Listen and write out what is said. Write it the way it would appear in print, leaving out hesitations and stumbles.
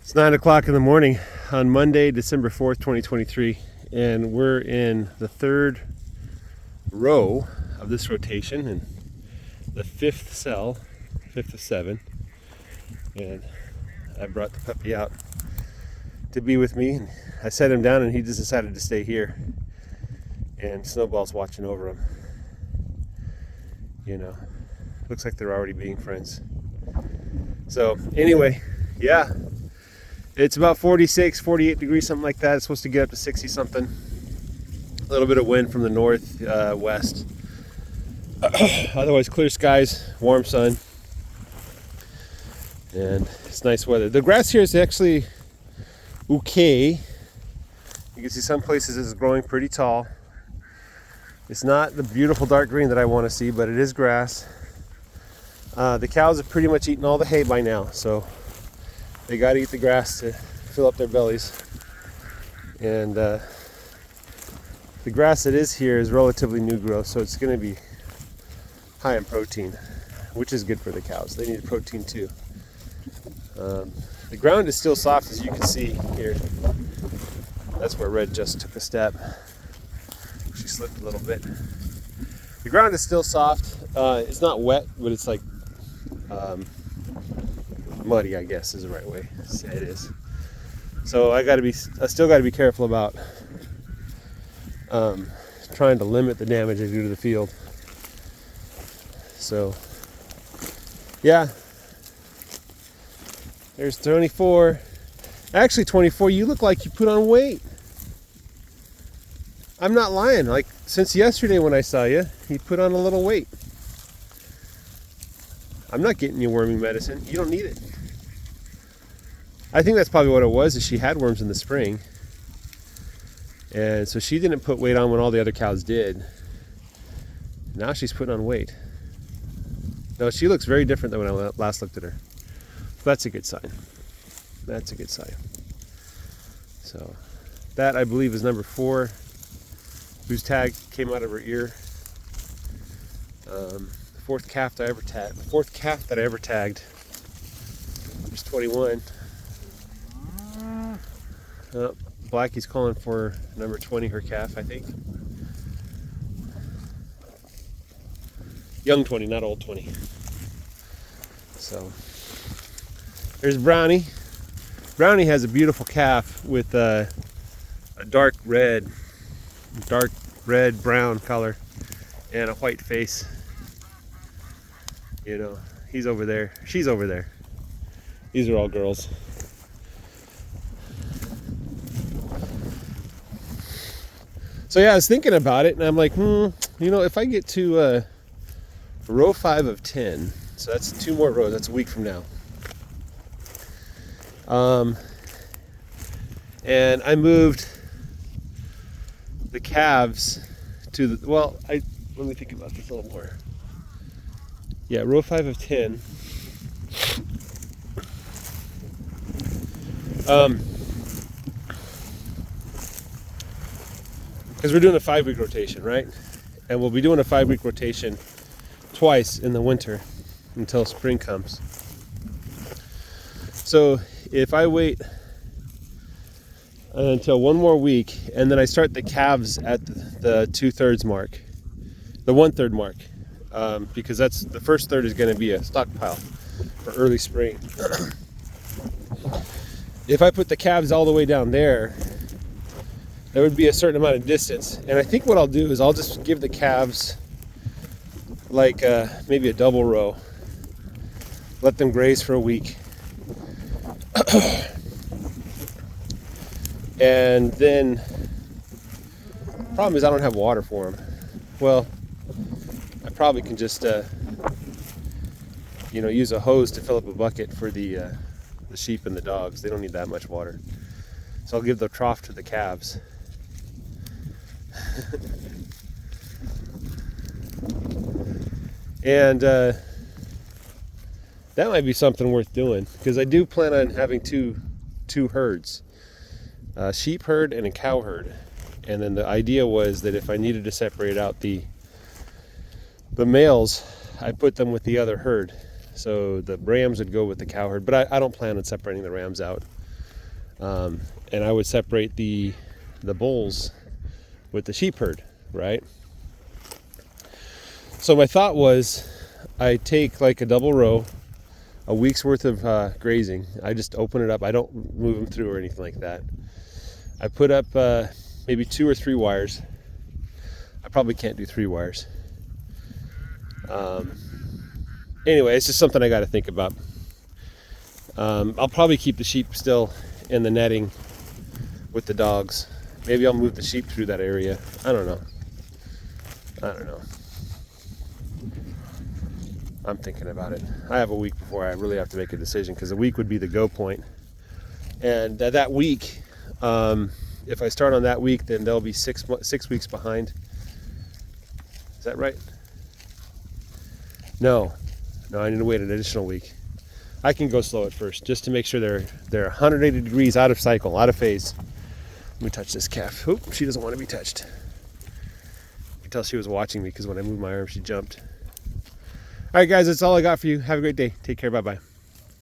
It's 9 o'clock in the morning on Monday, December 4th, 2023, and we're in the third row of this rotation and the fifth cell, fifth of seven. And I brought the puppy out to be with me, and I set him down and he just decided to stay here. And Snowball's watching over him. You know, looks like they're already being friends. So anyway, yeah. It's about 46, 48 degrees, something like that. It's supposed to get up to 60 something. A little bit of wind from the north, west. Otherwise, clear skies, warm sun. And it's nice weather. The grass here is actually okay. You can see some places it's growing pretty tall. It's not the beautiful dark green that I want to see, but it is grass. The cows have pretty much eaten all the hay by now, so they got to eat the grass to fill up their bellies. And the grass that is here is relatively new growth, so it's going to be high in protein, which is good for the cows. They need protein too. The ground is still soft, as you can see here. That's where Red just took a step. She slipped a little bit. The ground is still soft. It's not wet, but it's like muddy, I guess is the right way to say it is. So I still got to be careful about trying to limit the damage I do to the field. So yeah, there's 24. Actually 24, you look like you put on weight. I'm not lying. Like since yesterday when I saw you, you put on a little weight. I'm not getting you worming medicine. You don't need it. I think that's probably what it was, is she had worms in the spring. And so she didn't put weight on when all the other cows did. Now she's putting on weight. No, she looks very different than when I last looked at her. That's a good sign. That's a good sign. So that, I believe, is number 4, whose tag came out of her ear. The fourth calf that I ever tagged. There's 21. Blackie's calling for number 20, her calf, I think. Young 20, not old 20. So there's Brownie. Brownie has a beautiful calf with a dark red, brown color and a white face. You know, he's over there. She's over there. These are all girls. So yeah, I was thinking about it, and I'm like, you know, if I get to row 5 of 10, so that's 2 more rows. That's a week from now. And I moved the calves to the, well, let me think about this a little more. Yeah, row 5 of 10. Because we're doing a 5-week rotation, right? And we'll be doing a 5-week rotation twice in the winter until spring comes. So if I wait until 1 more week and then I start the calves at the 2/3 mark, the 1/3 mark, because that's the first third is going to be a stockpile for early spring. If I put the calves all the way down there, there would be a certain amount of distance. And I think what I'll do is I'll just give the calves like maybe a double row. Let them graze for a week. And then, problem is I don't have water for them. Well, I probably can just use a hose to fill up a bucket for the sheep and the dogs. They don't need that much water. So I'll give the trough to the calves. And that might be something worth doing, because I do plan on having two herds, a sheep herd and a cow herd. And then the idea was that if I needed to separate out the males, I put them with the other herd. So the rams would go with the cow herd, but I don't plan on separating the rams out. And I would separate the bulls with the sheep herd, right? So my thought was, I take like a double row, a week's worth of grazing. I just open it up. I don't move them through or anything like that. I put up maybe 2 or 3 wires. I probably can't do 3 wires. Anyway, it's just something I got to think about. I'll probably keep the sheep still in the netting with the dogs. Maybe I'll move the sheep through that area. I don't know. I'm thinking about it. I have a week before I really have to make a decision, because a week would be the go point. And that week, if I start on that week, then they'll be 6 weeks behind. Is that right? No, I need to wait an additional week. I can go slow at first, just to make sure they're 180 degrees out of cycle, out of phase. Let me touch this calf. Oop, she doesn't want to be touched. You can tell she was watching me, because when I moved my arm, she jumped. All right, guys, that's all I got for you. Have a great day. Take care. Bye-bye.